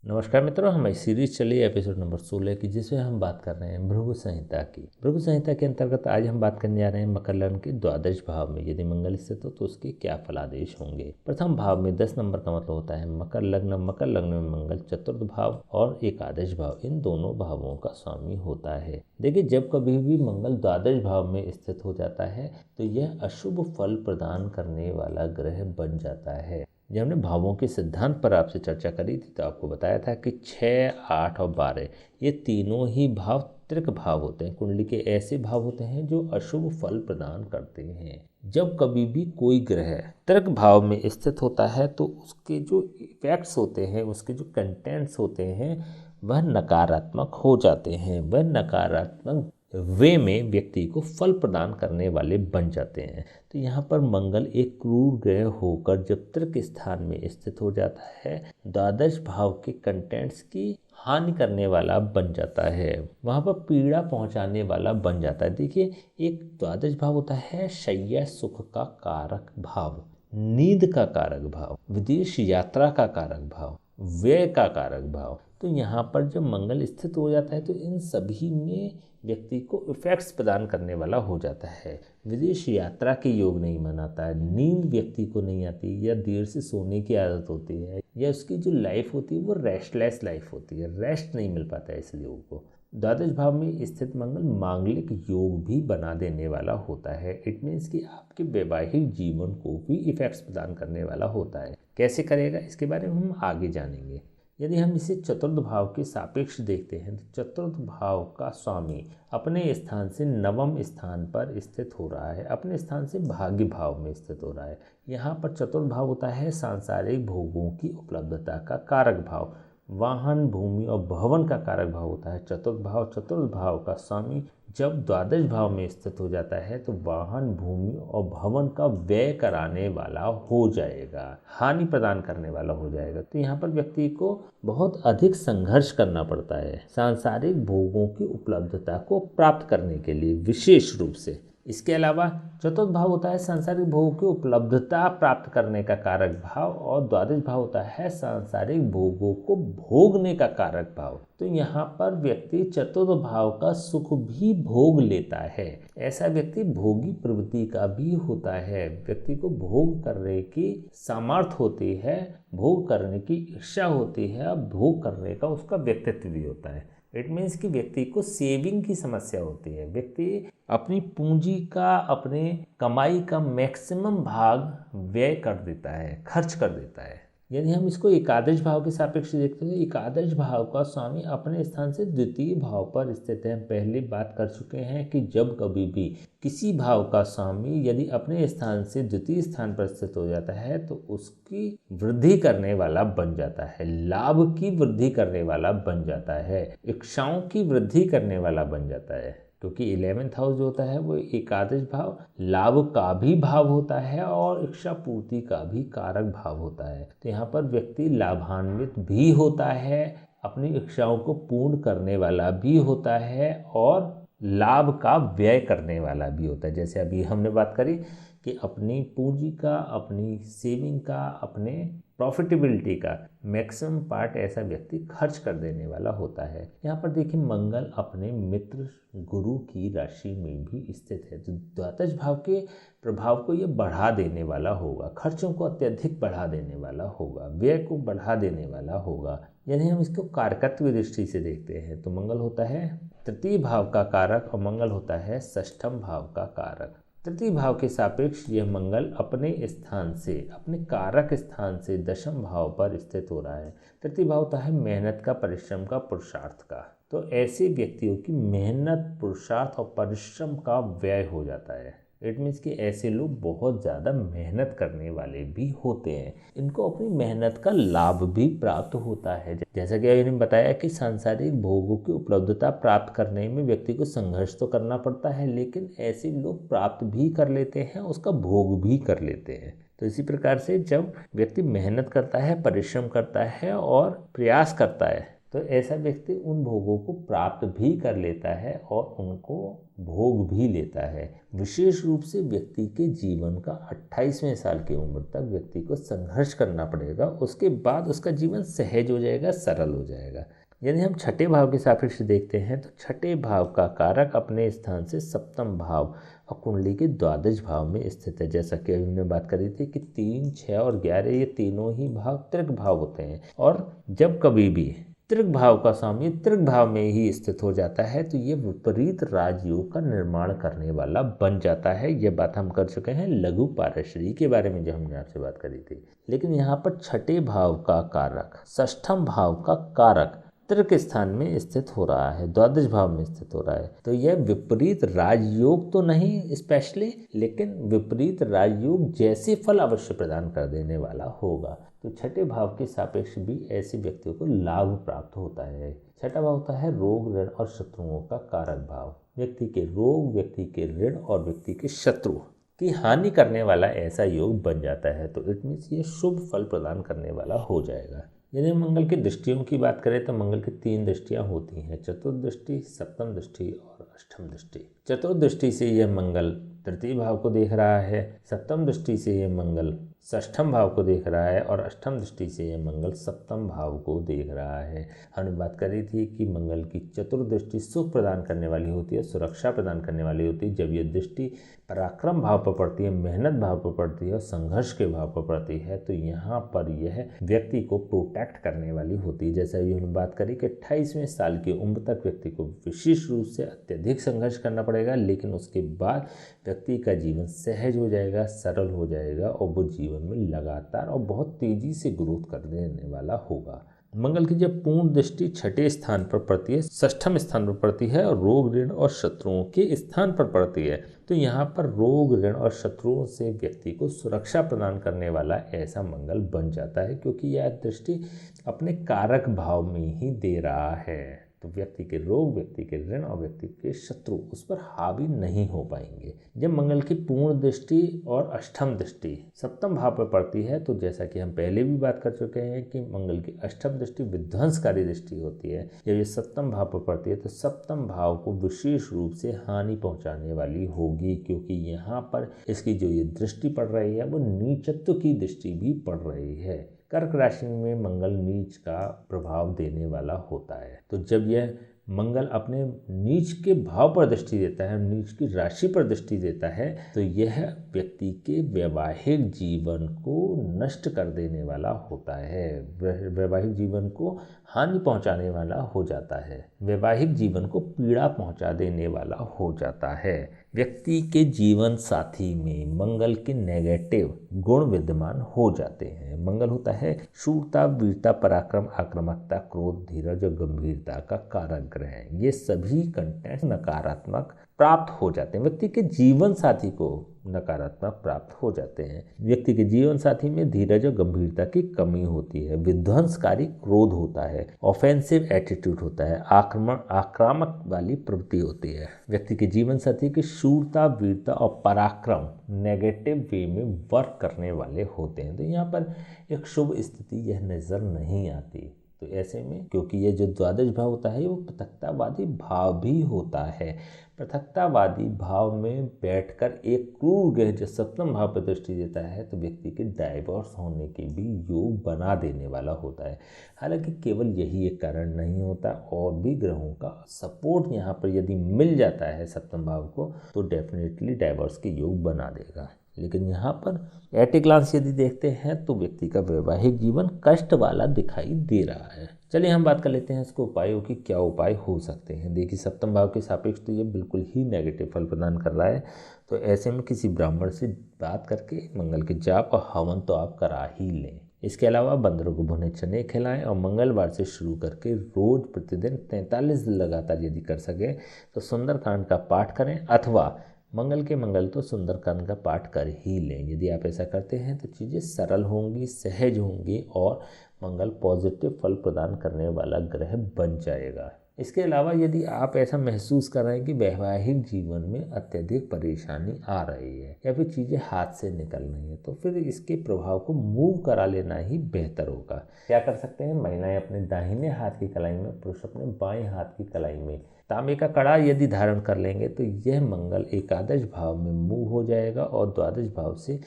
नमस्कार मित्रों, हमारी सीरीज चली एपिसोड नंबर 16 की, जिसमें हम बात कर रहे हैं भृगु संहिता की। भृगु संहिता के अंतर्गत आज हम बात करने जा रहे हैं मकर लग्न के द्वादश भाव में यदि मंगल स्थित हो तो उसके क्या फलादेश होंगे। प्रथम भाव में 10 नंबर का मतलब होता है मकर लग्न। मकर लग्न में मंगल चतुर्थ भाव और एकादश भाव, इन दोनों भावों का स्वामी होता है। देखिए, जब कभी भी मंगल द्वादश भाव में स्थित हो जाता है तो यह अशुभ फल प्रदान करने वाला ग्रह बन जाता है। जब हमने भावों के सिद्धांत पर आपसे चर्चा करी थी तो आपको बताया था कि 6, 8 और 12 ये तीनों ही भाव त्रिक भाव होते हैं। कुंडली के ऐसे भाव होते हैं जो अशुभ फल प्रदान करते हैं। जब कभी भी कोई ग्रह त्रिक भाव में स्थित होता है तो उसके जो इफेक्ट्स होते हैं, उसके जो कंटेंट्स होते हैं, वह नकारात्मक हो जाते हैं। वह नकारात्मक वे में व्यक्ति को फल प्रदान करने वाले बन जाते हैं। तो यहाँ पर मंगल एक क्रूर ग्रह होकर जब त्रिक स्थान में स्थित हो जाता है, द्वादश भाव के कंटेंट्स की हानि करने वाला बन जाता है, वहाँ पर पीड़ा पहुँचाने वाला बन जाता है। देखिए, एक द्वादश भाव होता है शय्या सुख का कारक भाव, नींद का कारक भाव, विदेश यात्रा का कारक भाव, व्यय का कारक भाव। तो यहाँ पर जब मंगल स्थित हो जाता है तो इन सभी में व्यक्ति को इफेक्ट्स प्रदान करने वाला हो जाता है। विदेश यात्रा के योग नहीं मनाता है, नींद व्यक्ति को नहीं आती, या देर से सोने की आदत होती है, या उसकी जो लाइफ होती है वो रेस्टलेस लाइफ होती है, रेस्ट नहीं मिल पाता है इस लोगों को। द्वादश भाव में स्थित मंगल मांगलिक योग भी बना देने वाला होता है। इट मीन्स कि आपके वैवाहिक जीवन को भी इफेक्ट्स प्रदान करने वाला होता है। कैसे करेगा, इसके बारे में हम आगे जानेंगे। यदि हम इसे चतुर्थ भाव के सापेक्ष देखते हैं तो चतुर्थ भाव का स्वामी अपने स्थान से नवम स्थान पर स्थित हो रहा है, अपने स्थान से भाग्य भाव में स्थित हो रहा है। यहाँ पर चतुर्थ भाव होता है सांसारिक भोगों की उपलब्धता का कारक भाव, वाहन, भूमि और भवन का कारक भाव होता है चतुर्थ भाव। चतुर्थ भाव का स्वामी जब द्वादश भाव में स्थित हो जाता है तो वाहन, भूमि और भवन का व्यय कराने वाला हो जाएगा, हानि प्रदान करने वाला हो जाएगा। तो यहाँ पर व्यक्ति को बहुत अधिक संघर्ष करना पड़ता है सांसारिक भोगों की उपलब्धता को प्राप्त करने के लिए, विशेष रूप से। इसके अलावा चतुर्थ भाव होता है सांसारिक भोगों की उपलब्धता प्राप्त करने का कारक भाव, और द्वादश भाव होता है सांसारिक भोगों को भोगने का कारक भाव। तो यहाँ पर व्यक्ति चतुर्थ भाव का सुख भी भोग लेता है। ऐसा व्यक्ति भोगी प्रवृत्ति का भी होता है, व्यक्ति को भोग करने की सामर्थ्य होती है, भोग करने की इच्छा होती है, भोग करने का उसका व्यक्तित्व भी होता है। इट मीन्स कि व्यक्ति को सेविंग की समस्या होती है। व्यक्ति अपनी पूंजी का, अपने कमाई का मैक्सिमम भाग व्यय कर देता है, खर्च कर देता है। यदि हम इसको एकादश भाव के सापेक्ष देखते हैं तो एकादश भाव का स्वामी अपने स्थान से द्वितीय भाव पर स्थित है। पहले बात कर चुके हैं कि जब कभी भी किसी भाव का स्वामी यदि अपने स्थान से द्वितीय स्थान पर स्थित हो जाता है तो उसकी वृद्धि करने वाला बन जाता है, लाभ की वृद्धि करने वाला बन जाता है, इच्छाओं की वृद्धि करने वाला बन जाता है। क्योंकि 11th हाउस जो होता है वो एकादश भाव लाभ का भी भाव होता है और इच्छा पूर्ति का भी कारक भाव होता है। तो यहाँ पर व्यक्ति लाभान्वित भी होता है, अपनी इच्छाओं को पूर्ण करने वाला भी होता है और लाभ का व्यय करने वाला भी होता है। जैसे अभी हमने बात करी कि अपनी पूंजी का, अपनी सेविंग का, अपने प्रॉफिटेबिलिटी का मैक्सिमम पार्ट ऐसा व्यक्ति खर्च कर देने वाला होता है। यहाँ पर देखिए, मंगल अपने मित्र गुरु की राशि में भी स्थित है, तो द्वादश भाव के प्रभाव को ये बढ़ा देने वाला होगा, खर्चों को अत्यधिक बढ़ा देने वाला होगा, व्यय को बढ़ा देने वाला होगा। यदि हम इसको कारकत्व दृष्टि से देखते हैं तो मंगल होता है तृतीय भाव का कारक और मंगल होता है षष्ठम भाव का कारक। तृतीय भाव के सापेक्ष यह मंगल अपने स्थान से, अपने कारक स्थान से दशम भाव पर स्थित हो रहा है। तृतीय भाव होता है मेहनत का, परिश्रम का, पुरुषार्थ का। तो ऐसे व्यक्तियों की मेहनत, पुरुषार्थ और परिश्रम का व्यय हो जाता है। इट मीन्स कि ऐसे लोग बहुत ज़्यादा मेहनत करने वाले भी होते हैं, इनको अपनी मेहनत का लाभ भी प्राप्त होता है। जैसा कि मैंने बताया कि सांसारिक भोगों की उपलब्धता प्राप्त करने में व्यक्ति को संघर्ष तो करना पड़ता है, लेकिन ऐसे लोग प्राप्त भी कर लेते हैं, उसका भोग भी कर लेते हैं। तो इसी प्रकार से जब व्यक्ति मेहनत करता है, परिश्रम करता है और प्रयास करता है तो ऐसा व्यक्ति उन भोगों को प्राप्त भी कर लेता है और उनको भोग भी लेता है। विशेष रूप से व्यक्ति के जीवन का 28वें साल की उम्र तक व्यक्ति को संघर्ष करना पड़ेगा, उसके बाद उसका जीवन सहज हो जाएगा, सरल हो जाएगा। यदि हम छठे भाव के सापेक्ष देखते हैं तो छठे भाव का कारक अपने स्थान से सप्तम भाव और कुंडली के द्वादश भाव में स्थित है। जैसा कि अभी हमने बात करी थी कि 3, 6 और 11 ये तीनों ही भाव त्रिक भाव होते हैं, और जब कभी भी त्रिक भाव का स्वामी त्रिक भाव में ही स्थित हो जाता है तो ये विपरीत राजयोग का निर्माण करने वाला बन जाता है। ये बात हम कर चुके हैं लघु पारश्री के बारे में, जो हमने आपसे बात करी थी। लेकिन यहाँ पर छठे भाव का कारक षष्ठम भाव का कारक त्रिक स्थान में स्थित हो रहा है, द्वादश भाव में स्थित हो रहा है। तो यह विपरीत राजयोग तो नहीं स्पेशली, लेकिन विपरीत राजयोग जैसे फल अवश्य प्रदान कर देने वाला होगा। तो छठे भाव के सापेक्ष भी ऐसे व्यक्तियों को लाभ प्राप्त होता है। छठा भाव होता है रोग, ऋण और शत्रुओं का कारक भाव। व्यक्ति के रोग, व्यक्ति के ऋण और व्यक्ति के शत्रु की हानि करने वाला ऐसा योग बन जाता है। तो इट मीन्स ये शुभ फल प्रदान करने वाला हो जाएगा। यदि मंगल की दृष्टियों की बात करें तो मंगल की 3 दृष्टियां होती हैं, चतुर्दृष्टि, सप्तम दृष्टि और अष्टम दृष्टि। चतुर्दृष्टि से यह मंगल तृतीय भाव को देख रहा है, सप्तम दृष्टि से यह मंगल षष्ठम भाव को देख रहा है और अष्टम दृष्टि से यह मंगल सप्तम भाव को देख रहा है। हमने बात करी थी कि मंगल की चतुर्दृष्टि सुख प्रदान करने वाली होती है, सुरक्षा प्रदान करने वाली होती है। जब यह दृष्टि पराक्रम भाव पर पड़ती है, मेहनत भाव पर पड़ती है और संघर्ष के भाव पर पड़ती है तो यहाँ पर यह व्यक्ति को प्रोटेक्ट करने वाली होती है। जैसे अभी हमने बात करी कि 28वें साल की उम्र तक व्यक्ति को विशेष रूप से अत्यधिक संघर्ष करना पड़ेगा, लेकिन उसके बाद व्यक्ति का जीवन सहज हो जाएगा, सरल हो जाएगा और वो जीवन में लगातार और बहुत तेजी से ग्रोथ कर देने वाला होगा। मंगल की जब पूर्ण दृष्टि छठे स्थान पर पड़ती है, षष्ठम स्थान पर पड़ती है और रोग, ऋण और शत्रुओं के स्थान पर पड़ती है, तो यहाँ पर रोग, ऋण और शत्रुओं से व्यक्ति को सुरक्षा प्रदान करने वाला ऐसा मंगल बन जाता है, क्योंकि यह दृष्टि अपने कारक भाव में ही दे रहा है। तो व्यक्ति के रोग, व्यक्ति के ऋण और व्यक्ति के शत्रु उस पर हावी नहीं हो पाएंगे। जब मंगल की पूर्ण दृष्टि और अष्टम दृष्टि सप्तम भाव पर पड़ती है तो जैसा कि हम पहले भी बात कर चुके हैं कि मंगल की अष्टम दृष्टि विध्वंसकारी दृष्टि होती है। जब ये सप्तम भाव पर पड़ती है तो सप्तम भाव को विशेष रूप से हानि पहुंचाने वाली होगी, क्योंकि यहाँ पर इसकी जो ये दृष्टि पड़ रही है वो नीचत्व की दृष्टि भी पड़ रही है। कर्क राशि में मंगल नीच का प्रभाव देने वाला होता है। तो जब यह मंगल अपने नीच के भाव पर दृष्टि देता है, नीच की राशि पर दृष्टि देता है, तो यह व्यक्ति के वैवाहिक जीवन को नष्ट कर देने वाला होता है, वैवाहिक जीवन को हानि पहुंचाने वाला हो जाता है, वैवाहिक जीवन को पीड़ा पहुंचा देने वाला हो जाता है। व्यक्ति के जीवन साथी में मंगल के नेगेटिव गुण विद्यमान हो जाते हैं। मंगल होता है शूरता, वीरता, पराक्रम, आक्रामकता, क्रोध, धीरज और गंभीरता का कारक ग्रह है। ये सभी कंटेंट नकारात्मक प्राप्त हो जाते हैं, व्यक्ति के जीवन साथी को नकारात्मक प्राप्त हो जाते हैं। व्यक्ति के जीवन साथी में धीरज और गंभीरता की कमी होती है, विध्वंसकारी क्रोध होता है, ऑफेंसिव एटीट्यूड होता है, आक्रामक वाली प्रवृत्ति होती है। व्यक्ति के जीवन साथी की शूरता, वीरता और पराक्रम नेगेटिव वे में वर्क करने वाले होते हैं। तो यहाँ पर एक शुभ स्थिति यह नजर नहीं आती। तो ऐसे में क्योंकि ये जो द्वादश भाव होता है वो पृथकतावादी भाव भी होता है, पृथकतावादी भाव में बैठकर एक क्रूर ग्रह जो सप्तम भाव पर दृष्टि देता है तो व्यक्ति के डाइवोर्स होने के भी योग बना देने वाला होता है। हालांकि केवल यही एक कारण नहीं होता, और भी ग्रहों का सपोर्ट यहाँ पर यदि मिल जाता है सप्तम भाव को तो डेफिनेटली डाइवोर्स के योग बना देगा। लेकिन यहाँ पर एट ए ग्लांस यदि देखते हैं तो व्यक्ति का वैवाहिक जीवन कष्ट वाला दिखाई दे रहा है। चलिए हम बात कर लेते हैं इसको उपायों की, क्या उपाय हो सकते हैं। देखिए सप्तम भाव के सापेक्ष तो ये बिल्कुल ही नेगेटिव फल प्रदान कर रहा है, तो ऐसे में किसी ब्राह्मण से बात करके मंगल के जाप और हवन तो आप करा ही लें। इसके अलावा बंदरों को भुने चने खिलाएं और मंगलवार से शुरू करके रोज प्रतिदिन 43 दिन लगातार यदि कर सकें तो सुंदरकांड का पाठ करें, अथवा मंगल तो सुंदरकांड का पाठ कर ही लें। यदि आप ऐसा करते हैं तो चीज़ें सरल होंगी, सहज होंगी और मंगल पॉजिटिव फल प्रदान करने वाला ग्रह बन जाएगा। इसके अलावा यदि आप ऐसा महसूस कर रहे हैं कि वैवाहिक जीवन में अत्यधिक परेशानी आ रही है या फिर चीज़ें हाथ से निकल रही हैं, तो फिर इसके प्रभाव को मूव करा लेना ही बेहतर होगा। क्या कर सकते हैं, महिलाएं अपने दाहिने हाथ की कलाई में, पुरुष अपने बाएं हाथ की कलाई में तांबे का कड़ा यदि धारण कर लेंगे तो यह मंगल एकादश भाव में मूव हो जाएगा और द्वादश भाव से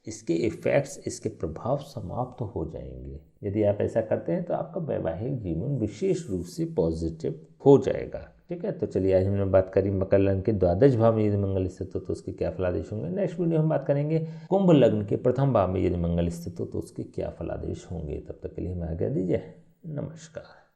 इसके इफ़ेक्ट्स, इसके प्रभाव समाप्त हो जाएंगे। यदि आप ऐसा करते हैं तो आपका वैवाहिक जीवन विशेष रूप से पॉजिटिव हो जाएगा। ठीक है, तो चलिए आज हमने बात करी मकर लग्न के द्वादश भाव में यदि मंगल स्थित हो तो उसके क्या फलादेश होंगे। नेक्स्ट वीडियो हम बात करेंगे कुंभ लग्न के प्रथम भाव में यदि मंगल स्थित हो तो उसके क्या फलादेश होंगे। तब तक के लिए हमें आज्ञा दीजिए, नमस्कार।